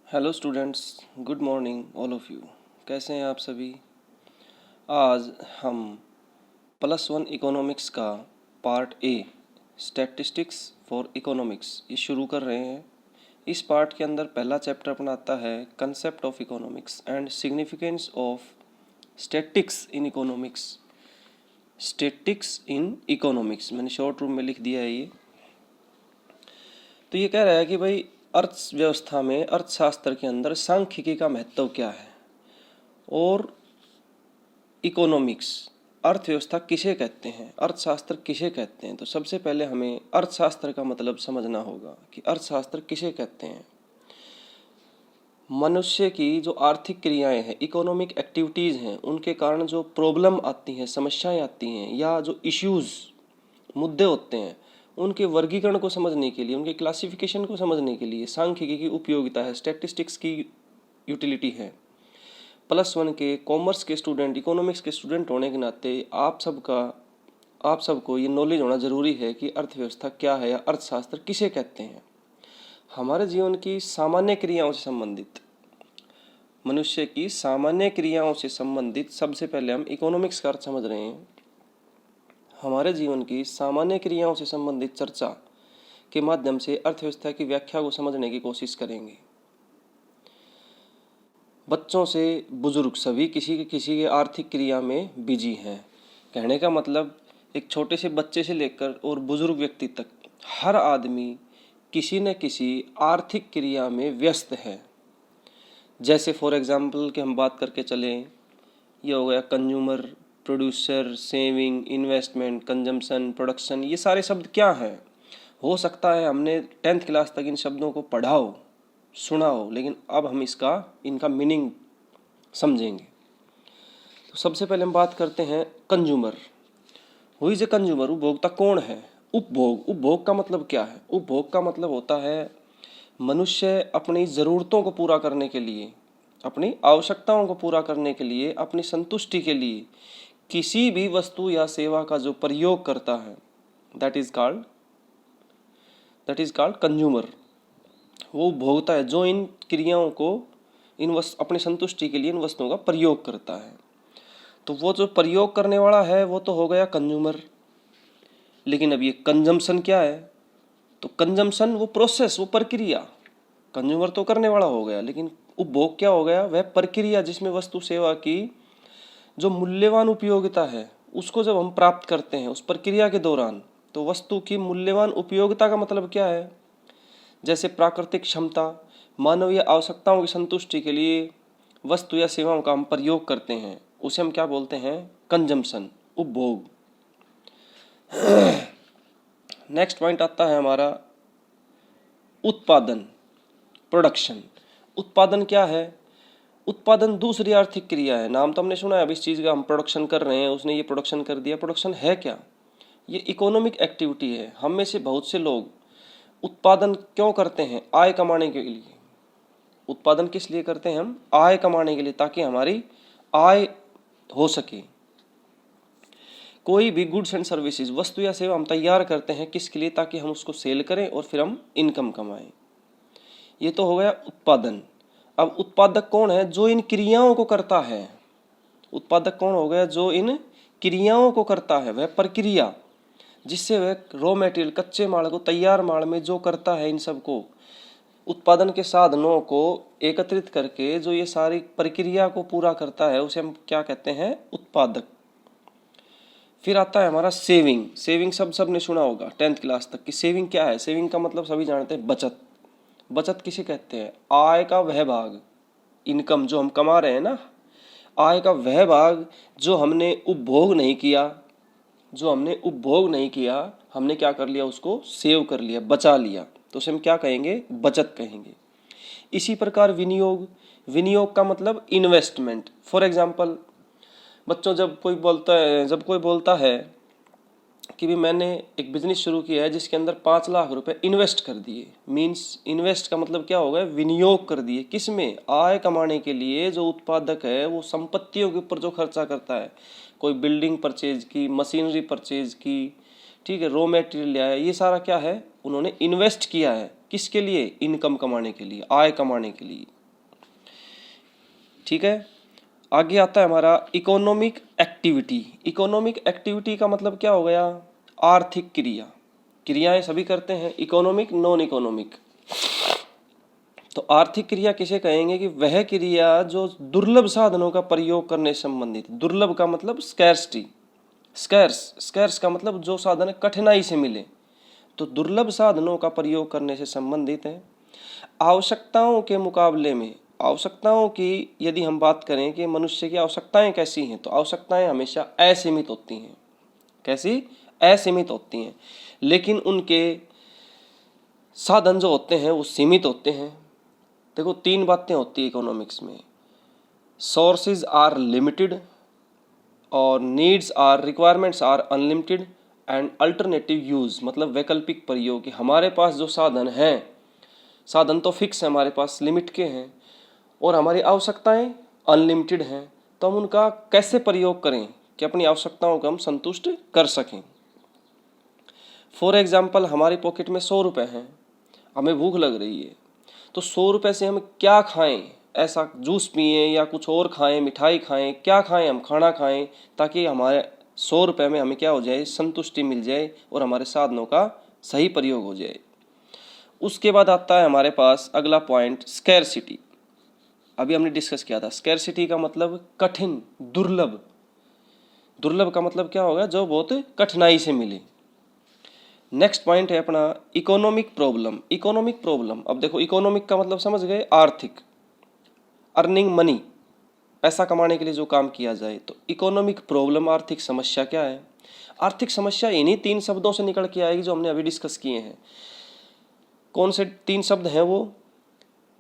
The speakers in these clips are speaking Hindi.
Hello students, good morning all of you. कैसे हैं आप सभी। आज हम +1 इकोनॉमिक्स का part A statistics for economics ये शुरू कर रहे हैं। इस पार्ट के अंदर पहला चैप्टर अपना आता है concept of economics and significance of statics in economics. Statics in economics मैंने शॉर्ट रूम में लिख दिया है ये। तो ये कह रहा है कि भाई अर्थव्यवस्था में अर्थशास्त्र के अंदर सांख्यिकी का महत्व क्या है और इकोनॉमिक्स अर्थव्यवस्था किसे कहते हैं, अर्थशास्त्र किसे कहते हैं। तो सबसे पहले हमें अर्थशास्त्र का मतलब समझना होगा कि अर्थशास्त्र किसे कहते हैं। मनुष्य की जो आर्थिक क्रियाएं हैं, इकोनॉमिक एक्टिविटीज़ हैं, उनके कारण जो प्रॉब्लम आती हैं, समस्याएं आती हैं या जो इश्यूज़ मुद्दे होते हैं, उनके वर्गीकरण को समझने के लिए, उनके क्लासिफिकेशन को समझने के लिए सांख्यिकी की उपयोगिता है, स्टैटिस्टिक्स की यूटिलिटी है। +1 के कॉमर्स के स्टूडेंट, इकोनॉमिक्स के स्टूडेंट होने के नाते आप सबको ये नॉलेज होना ज़रूरी है कि अर्थव्यवस्था क्या है या अर्थशास्त्र किसे कहते हैं। हमारे जीवन की सामान्य क्रियाओं से संबंधित, मनुष्य की सामान्य क्रियाओं से संबंधित सबसे पहले हम इकोनॉमिक्स का अर्थ समझ रहे हैं। हमारे जीवन की सामान्य क्रियाओं से संबंधित चर्चा के माध्यम से अर्थव्यवस्था की व्याख्या को समझने की कोशिश करेंगे। बच्चों से बुजुर्ग सभी किसी के आर्थिक क्रिया में बिजी हैं। कहने का मतलब एक छोटे से बच्चे से लेकर और बुजुर्ग व्यक्ति तक हर आदमी किसी न किसी आर्थिक क्रिया में व्यस्त है। जैसे फॉर एग्जाम्पल कि हम बात करके चलें, ये हो गया consumer, producer, saving, investment, consumption, production. ये सारे शब्द क्या हैं? हो सकता है हमने 10th क्लास तक इन शब्दों को पढ़ा हो, सुना हो, लेकिन अब हम इनका मीनिंग समझेंगे। तो सबसे पहले हम बात करते हैं consumer. Who is a consumer? उपभोक्ता कौन है? उपभोग का मतलब क्या है? उपभोग का मतलब होता है मनुष्य अपनी ज़रूरतों को पूरा करने के लिए, अपनी आवश्यकताओं को पूरा करने के लिए, अपनी संतुष्टि के लिए किसी भी वस्तु या सेवा का जो प्रयोग करता है, दैट इज कॉल्ड कंज्यूमर। वो उपभोक्ता है जो इन क्रियाओं को अपनी संतुष्टि के लिए इन वस्तुओं का प्रयोग करता है। तो वो जो प्रयोग करने वाला है वो तो हो गया कंज्यूमर। लेकिन अब ये कंजम्पशन क्या है? तो कंजम्पशन वो प्रोसेस, वो प्रक्रिया। कंज्यूमर तो करने वाला हो गया, लेकिन उपभोग क्या हो गया? वह प्रक्रिया जिसमें वस्तु सेवा की जो मूल्यवान उपयोगिता है उसको जब हम प्राप्त करते हैं उस प्रक्रिया के दौरान, तो वस्तु की मूल्यवान उपयोगिता का मतलब क्या है? जैसे प्राकृतिक क्षमता, मानवीय आवश्यकताओं की संतुष्टि के लिए वस्तु या सेवाओं का हम प्रयोग करते हैं, उसे हम क्या बोलते हैं? कंजम्पशन, उपभोग। नेक्स्ट पॉइंट आता है हमारा उत्पादन, प्रोडक्शन। उत्पादन क्या है? उत्पादन दूसरी आर्थिक क्रिया है। नाम तो हमने सुना है, अब इस चीज़ का हम प्रोडक्शन कर रहे हैं, उसने ये प्रोडक्शन कर दिया। प्रोडक्शन है क्या? ये इकोनॉमिक एक्टिविटी है। हम में से बहुत से लोग उत्पादन क्यों करते हैं? आय कमाने के लिए। उत्पादन किस लिए करते हैं हम? आय कमाने के लिए, ताकि हमारी आय हो सके। कोई भी गुड्स एंड सर्विसेज, वस्तु या सेवा हम तैयार करते हैं किसके लिए? ताकि हम उसको सेल करें और फिर हम इनकम कमाएं। ये तो हो गया उत्पादन। अब उत्पादक कौन है? जो इन क्रियाओं को करता है। उत्पादक कौन हो गया? जो इन क्रियाओं को करता है, वह प्रक्रिया जिससे वह रॉ मटेरियल, कच्चे माल को तैयार माल में जो करता है, इन सब को उत्पादन के साधनों को एकत्रित करके जो ये सारी प्रक्रिया को पूरा करता है, उसे हम क्या कहते हैं? उत्पादक। फिर आता है हमारा सेविंग। सेविंग सब ने सुना होगा 10th क्लास तक कि सेविंग क्या है। सेविंग का मतलब सभी जानते हैं, बचत। बचत किसे कहते हैं? आय का वह भाग, इनकम जो हम कमा रहे हैं ना, आय का वह भाग जो हमने उपभोग नहीं किया, हमने क्या कर लिया? उसको सेव कर लिया, बचा लिया, तो उसे हम क्या कहेंगे? बचत कहेंगे। इसी प्रकार विनियोग का मतलब इन्वेस्टमेंट। फॉर एग्जाम्पल बच्चों, जब कोई बोलता है कि भी मैंने एक बिजनेस शुरू किया है जिसके अंदर 5 लाख रुपए इन्वेस्ट कर दिए, मीन्स इन्वेस्ट का मतलब क्या होगा? विनियोग कर दिए। किस में? आय कमाने के लिए। जो उत्पादक है वो संपत्तियों के ऊपर जो खर्चा करता है, कोई बिल्डिंग परचेज की, मशीनरी परचेज की, ठीक है, रॉ मटेरियल लिया है, ये सारा क्या है? उन्होंने इन्वेस्ट किया है। किसके लिए? इनकम कमाने के लिए, आय कमाने के लिए। ठीक है। आगे आता है हमारा इकोनॉमिक एक्टिविटी। इकोनॉमिक एक्टिविटी का मतलब क्या हो गया? आर्थिक क्रिया। क्रियाएं सभी करते हैं, इकोनॉमिक नॉन इकोनॉमिक। तो आर्थिक क्रिया किसे कहेंगे? कि वह क्रिया जो दुर्लभ साधनों का प्रयोग करने से संबंधित। दुर्लभ का मतलब स्कैर्सिटी, स्कैर्स का मतलब जो साधन कठिनाई से मिले, तो दुर्लभ साधनों का प्रयोग करने से संबंधित है। आवश्यकताओं के मुकाबले में, आवश्यकताओं की यदि हम बात करें कि मनुष्य की आवश्यकताएं कैसी हैं, तो आवश्यकताएं हमेशा असीमित होती हैं। कैसी? असीमित होती हैं। लेकिन उनके साधन जो होते हैं वो सीमित होते हैं। देखो 3 बातें होती है इकोनॉमिक्स में। सोर्सेज आर लिमिटेड, और needs are, requirements are unlimited, and alternative use मतलब वैकल्पिक प्रयोग। कि हमारे पास जो साधन हैं, साधन तो फिक्स है, हमारे पास लिमिट के हैं, और हमारी आवश्यकताएं अनलिमिटेड हैं, तो हम उनका कैसे प्रयोग करें कि अपनी आवश्यकताओं को हम संतुष्ट कर सकें। फॉर एग्जाम्पल, हमारी पॉकेट में 100 रुपये हैं, हमें भूख लग रही है, तो 100 रुपये से हम क्या खाएं? ऐसा जूस पिए या कुछ और खाएं, मिठाई खाएं, क्या खाएं? हम खाना खाएं, ताकि हमारे 100 रुपये में हमें क्या हो जाए? संतुष्टि मिल जाए और हमारे साधनों का सही प्रयोग हो जाए। उसके बाद आता है हमारे पास अगला पॉइंट, स्कैर्सिटी। अभी हमने डिस्कस किया था, स्कैर्सिटी का मतलब कठिन, दुर्लभ। दुर्लभ का मतलब क्या होगा? जो बहुत कठिनाई से मिले। नेक्स्ट पॉइंट है अपना इकोनॉमिक प्रॉब्लम। इकोनॉमिक प्रॉब्लम, अब देखो इकोनॉमिक का मतलब समझ गए, आर्थिक, अर्निंग मनी, पैसा कमाने के लिए जो काम किया जाए। तो इकोनॉमिक प्रॉब्लम, आर्थिक समस्या क्या है? आर्थिक समस्या इन्हीं 3 शब्दों से निकल के आएगी जो हमने अभी डिस्कस किए हैं। कौन से 3 शब्द हैं वो?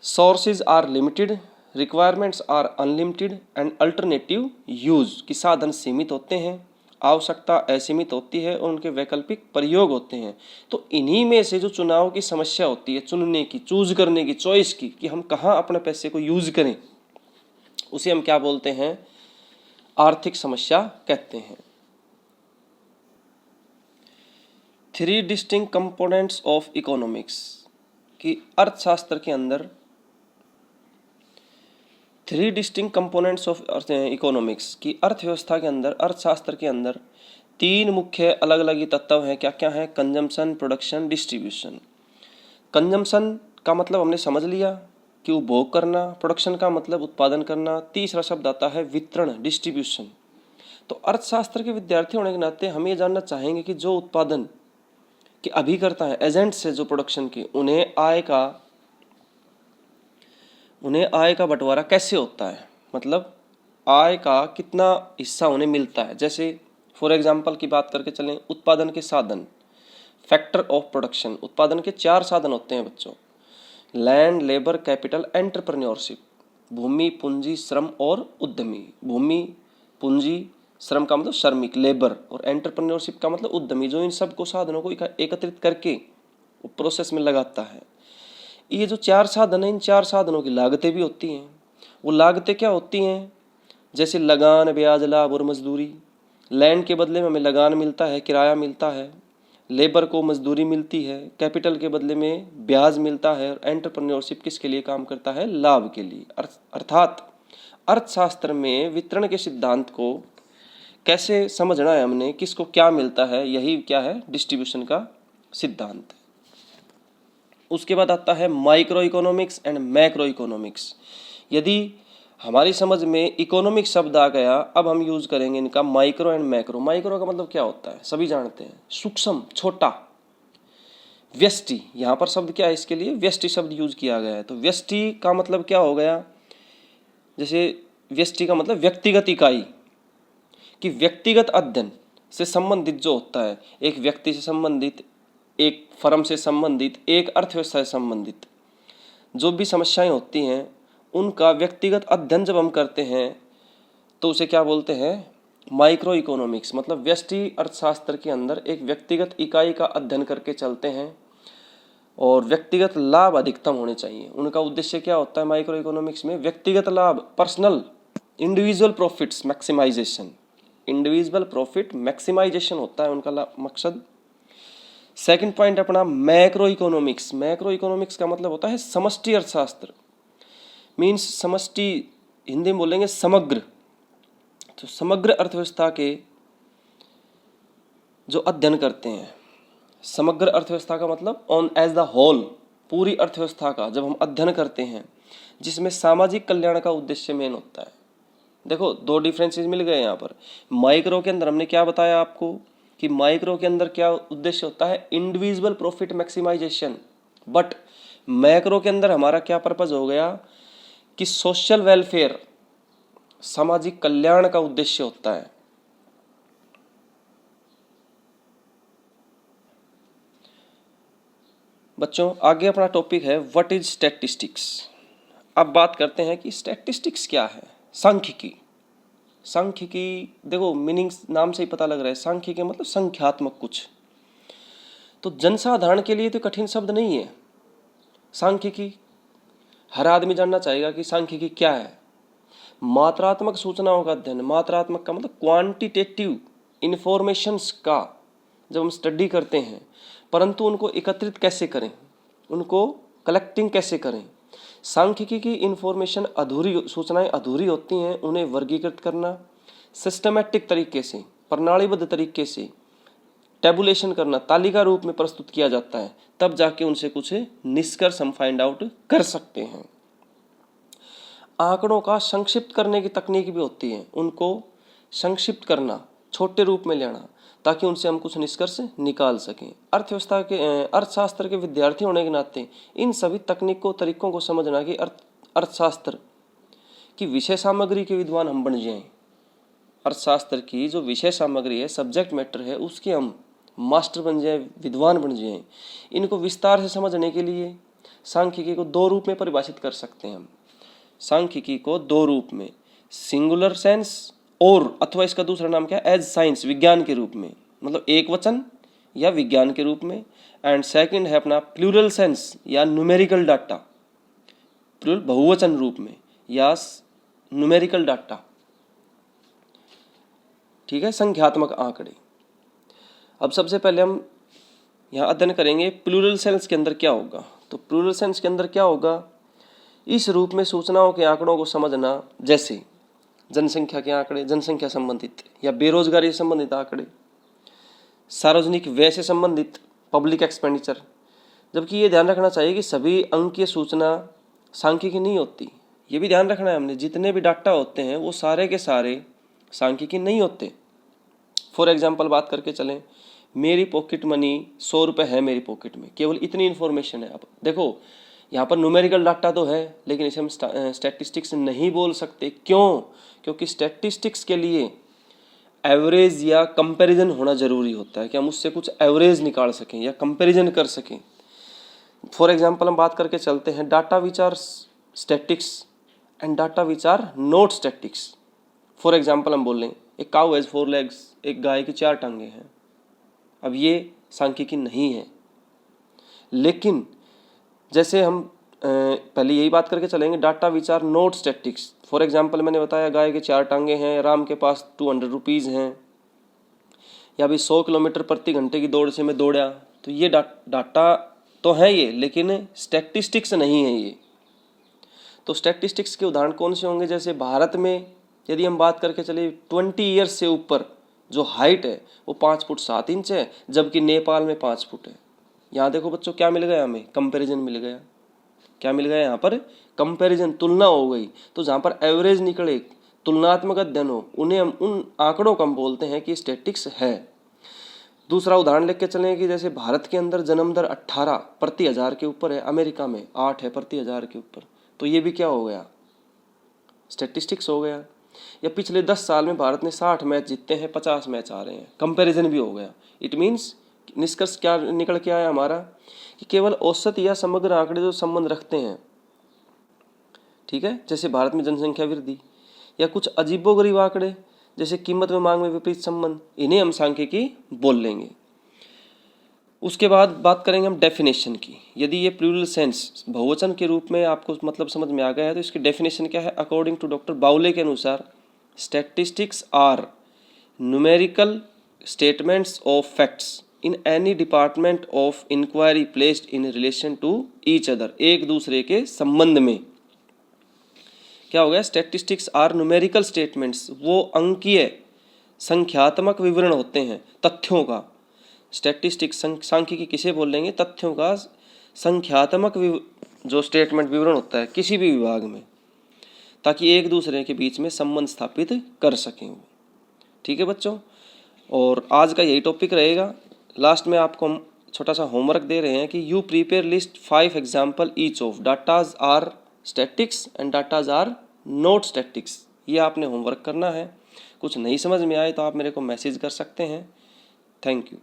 Sources are limited, requirements are unlimited, and alternative use. कि साधन सीमित होते हैं, आवश्यकता असीमित होती है, और उनके वैकल्पिक प्रयोग होते हैं। तो इन्हीं में से जो चुनाव की समस्या होती है, चुनने की, चूज करने की, चॉइस की, कि हम कहाँ अपने पैसे को यूज करें, उसे हम क्या बोलते हैं? आर्थिक समस्या कहते हैं। 3 डिस्टिंक्ट कंपोनेंट्स ऑफ इकोनॉमिक्स। कि अर्थशास्त्र के अंदर 3 डिस्टिंक्ट कंपोनेंट्स ऑफ इकोनॉमिक्स। की अर्थव्यवस्था के अंदर, अर्थशास्त्र के अंदर 3 मुख्य अलग अलग तत्व हैं। क्या क्या है? Consumption, production, distribution. कंजम्पशन का मतलब हमने समझ लिया कि उपभोग करना, प्रोडक्शन का मतलब उत्पादन करना, तीसरा शब्द आता है वितरण, डिस्ट्रीब्यूशन। तो अर्थशास्त्र के विद्यार्थी होने के नाते हम ये जानना चाहेंगे कि जो उत्पादन के अभिकर्ता हैं, एजेंट्स से जो प्रोडक्शन के, उन्हें आय का बंटवारा कैसे होता है, मतलब आय का कितना हिस्सा उन्हें मिलता है। जैसे फॉर एग्जाम्पल की बात करके चलें, उत्पादन के साधन, फैक्टर ऑफ प्रोडक्शन। उत्पादन के 4 साधन होते हैं बच्चों: लैंड, लेबर, कैपिटल, एंटरप्रेन्योरशिप। भूमि, पूंजी, श्रम और उद्यमी। भूमि, पूंजी, श्रम का मतलब श्रमिक, लेबर, और एंटरप्रेन्योरशिप का मतलब उद्यमी, जो इन सब को साधनों को एकत्रित करके प्रोसेस में लगाता है। ये जो 4 साधन हैं, इन 4 साधनों की लागतें भी होती हैं। वो लागतें क्या होती हैं? जैसे लगान, ब्याज, लाभ और मजदूरी। लैंड के बदले में हमें लगान मिलता है, किराया मिलता है। लेबर को मजदूरी मिलती है, कैपिटल के बदले में ब्याज मिलता है, और एंटरप्रेन्योरशिप किसके लिए काम करता है? लाभ के लिए। अर्थात अर्थशास्त्र में वितरण के सिद्धांत को कैसे समझना है हमने, किसको क्या मिलता है, यही क्या है? डिस्ट्रीब्यूशन का सिद्धांत। उसके बाद आता है micro economics and macro economics. यदि हमारी समझ में इकोनॉमिक शब्द आ गया, अब हम यूज करेंगे इनका माइक्रो एंड मैक्रो। माइक्रो का मतलब क्या होता है? सभी जानते हैं, सूक्ष्म, छोटा। व्यष्टि, यहाँ पर शब्द क्या है इसके लिए? व्यष्टि शब्द यूज किया गया है। तो व्यष्टि का मतलब क्या हो गया? जैसे व्यष्टि का मतलब व्यक्तिगत इकाई। कि व्यक्तिगत अध्ययन से संबंधित जो होता है, एक व्यक्ति से संबंधित, एक फर्म से संबंधित, एक अर्थव्यवस्था से संबंधित जो भी समस्याएं होती हैं, उनका व्यक्तिगत अध्ययन जब हम करते हैं तो उसे क्या बोलते हैं? Micro economics. मतलब व्यष्टि अर्थशास्त्र के अंदर एक व्यक्तिगत इकाई का अध्ययन करके चलते हैं, और व्यक्तिगत लाभ अधिकतम होने चाहिए। उनका उद्देश्य क्या होता है माइक्रो इकोनॉमिक्स में? व्यक्तिगत लाभ, personal, individual profits maximization. Individual profit maximization होता है उनका मकसद। सेकंड पॉइंट अपना मैक्रो इकोनॉमिक्स। मैक्रो इकोनॉमिक्स का मतलब होता है समष्टि अर्थशास्त्र। मीन्स समष्टि हिंदी में बोलेंगे समग्र। तो समग्र अर्थव्यवस्था के जो अध्ययन करते हैं, समग्र अर्थव्यवस्था का मतलब ऑन एज द होल, पूरी अर्थव्यवस्था का जब हम अध्ययन करते हैं, जिसमें सामाजिक कल्याण का उद्देश्य मेन होता है। देखो दो डिफरेंसेस मिल गए यहाँ पर। माइक्रो के अंदर हमने क्या बताया आपको कि माइक्रो के अंदर क्या उद्देश्य होता है, individual profit maximization. But macro के अंदर हमारा क्या पर्पज हो गया कि सोशल वेलफेयर, सामाजिक कल्याण का उद्देश्य होता है। बच्चों आगे अपना टॉपिक है व्हाट इज स्टैटिस्टिक्स। अब बात करते हैं कि स्टैटिस्टिक्स क्या है। सांख्यिकी। सांख्यिकी देखो मीनिंग नाम से ही पता लग रहा है, सांख्यिकी मतलब संख्यात्मक कुछ। तो जनसाधारण के लिए तो कठिन शब्द नहीं है सांख्यिकी। हर आदमी जानना चाहेगा कि सांख्यिकी क्या है। मात्रात्मक सूचनाओं का अध्ययन, मात्रात्मक का मतलब क्वांटिटेटिव इंफॉर्मेशंस का जब हम स्टडी करते हैं, परंतु उनको एकत्रित कैसे करें, उनको कलेक्टिंग कैसे करें। सांख्यिकी की इंफॉर्मेशन अधूरी, सूचनाएं अधूरी होती हैं, उन्हें वर्गीकृत करना, सिस्टमैटिक तरीके से, प्रणालीबद्ध तरीके से टेबुलेशन करना, तालिका रूप में प्रस्तुत किया जाता है, तब जाके उनसे कुछ निष्कर्ष हम फाइंड आउट कर सकते हैं। आंकड़ों का संक्षिप्त करने की तकनीक भी होती है, उनको संक्षिप्त करना, छोटे रूप में लेना, ताकि उनसे हम कुछ निष्कर्ष निकाल सकें। अर्थव्यवस्था के अर्थशास्त्र के विद्यार्थी होने के नाते इन सभी तकनीकों तरीकों को समझना कि अर्थशास्त्र की विषय सामग्री के विद्वान हम बन जाएं। अर्थशास्त्र की जो विषय सामग्री है, सब्जेक्ट मैटर है, उसके हम मास्टर बन जाएं, विद्वान बन जाएं। इनको विस्तार से समझने के लिए सांख्यिकी को दो रूप में परिभाषित कर सकते हैं हम। सांख्यिकी को दो रूप में, सिंगुलर सेंस और अथवा इसका दूसरा नाम क्या है, एज साइंस, विज्ञान के रूप में, मतलब एक वचन या विज्ञान के रूप में। एंड सेकंड है अपना प्लूरल सेंस या न्यूमेरिकल डाटा, प्लूरल बहुवचन रूप में या न्यूमेरिकल डाटा, ठीक है, संख्यात्मक आंकड़े। अब सबसे पहले हम यहाँ अध्ययन करेंगे प्लूरल सेंस के अंदर क्या होगा। तो प्लूरल सेंस के अंदर क्या होगा, इस रूप में सूचनाओं के आंकड़ों को समझना, जैसे जनसंख्या के आंकड़े, जनसंख्या संबंधित या बेरोजगारी से संबंधित आंकड़े, सार्वजनिक व्यय से संबंधित पब्लिक एक्सपेंडिचर। जबकि ये ध्यान रखना चाहिए कि सभी अंकीय सूचना सांख्यिकी नहीं होती, ये भी ध्यान रखना है हमने। जितने भी डाटा होते हैं वो सारे के सारे सांख्यिकी नहीं होते। फॉर एग्जाम्पल बात करके चलें, मेरी पॉकेट मनी 100 रुपये है मेरी पॉकेट में, केवल इतनी इन्फॉर्मेशन है। अब देखो यहाँ पर न्यूमेरिकल डाटा तो है, लेकिन इसे हम स्टैटिस्टिक्स नहीं बोल सकते। क्यों? क्योंकि स्टैटिस्टिक्स के लिए एवरेज या कंपैरिजन होना जरूरी होता है कि हम उससे कुछ एवरेज निकाल सकें या कंपैरिजन कर सकें। फॉर एग्जांपल हम बात करके चलते हैं, data which are statics and data which are not statics. For example हम बोल लें ए काउ हैज 4 लेग्स, एक गाय की 4 टांगे हैं। अब ये सांख्यिकी नहीं है, लेकिन जैसे हम पहले यही बात करके चलेंगे, data which are not statics. For example मैंने बताया गाय के 4 टांगे हैं, राम के पास 200 रुपीज़ हैं, या भी 100 किलोमीटर प्रति घंटे की दौड़ से मैं दौड़ा। तो ये डाटा तो है ये, लेकिन स्टैटिस्टिक्स नहीं है ये। तो स्टैटिस्टिक्स के उदाहरण कौन से होंगे, जैसे भारत में यदि हम बात करके चले 20 ईयर्स से ऊपर जो हाइट है वो 5 फुट 7 इंच है, जबकि नेपाल में 5 फुट है। यहाँ देखो बच्चों क्या मिल गया हमें, कंपैरिजन मिल गया। क्या मिल गया यहाँ पर, कंपैरिजन, तुलना हो गई। तो जहाँ पर एवरेज निकले, तुलनात्मक अध्ययन हो, उन्हें हम उन आंकड़ों को हम बोलते हैं कि स्टैटिक्स है। दूसरा उदाहरण लेके चलें कि जैसे भारत के अंदर जन्म दर 18 प्रति 1000 के ऊपर है, अमेरिका में 8 है प्रति 1000 के ऊपर। तो ये भी क्या हो गया, स्टैटिस्टिक्स हो गया। या पिछले 10 साल में भारत ने 60 मैच जीते हैं, 50 मैच आ रहे हैं, कंपैरिजन भी हो गया। इट मीन्स निष्कर्ष क्या निकल के आया हमारा कि केवल औसत या समग्र आंकड़े जो संबंध रखते हैं, ठीक है, जैसे भारत में जनसंख्या वृद्धि, या कुछ अजीबोगरीब आंकड़े जैसे कीमत में मांग में विपरीत संबंध, इन्हें हम सांख्यिकी बोल लेंगे। उसके बाद बात करेंगे हम डेफिनेशन की। यदि ये प्लूरल सेंस बहुवचन के रूप में आपको मतलब समझ में आ गया है तो इसकी डेफिनेशन क्या है। अकॉर्डिंग टू डॉक्टर बाउले के अनुसार, statistics are numerical statements of facts in any department of inquiry placed in relation to each other, एक दूसरे के संबंध में क्या हो गया, स्टैटिस्टिक्स आर न्यूमेरिकल स्टेटमेंट्स, वो अंकीय संख्यात्मक विवरण होते हैं तथ्यों का। स्टैटिस्टिक्स सांख्यिकी किसे बोल लेंगे, तथ्यों का संख्यात्मक जो स्टेटमेंट विवरण होता है किसी भी विभाग में, ताकि एक दूसरे के बीच में संबंध स्थापित कर सकें। ठीक है बच्चों, और आज का यही टॉपिक रहेगा। लास्ट में आपको हम छोटा सा होमवर्क दे रहे हैं कि you prepare list 5 example each of datas are statics and datas are not statics. ये आपने होमवर्क करना है। कुछ नहीं समझ में आए तो आप मेरे को मैसेज कर सकते हैं। Thank you.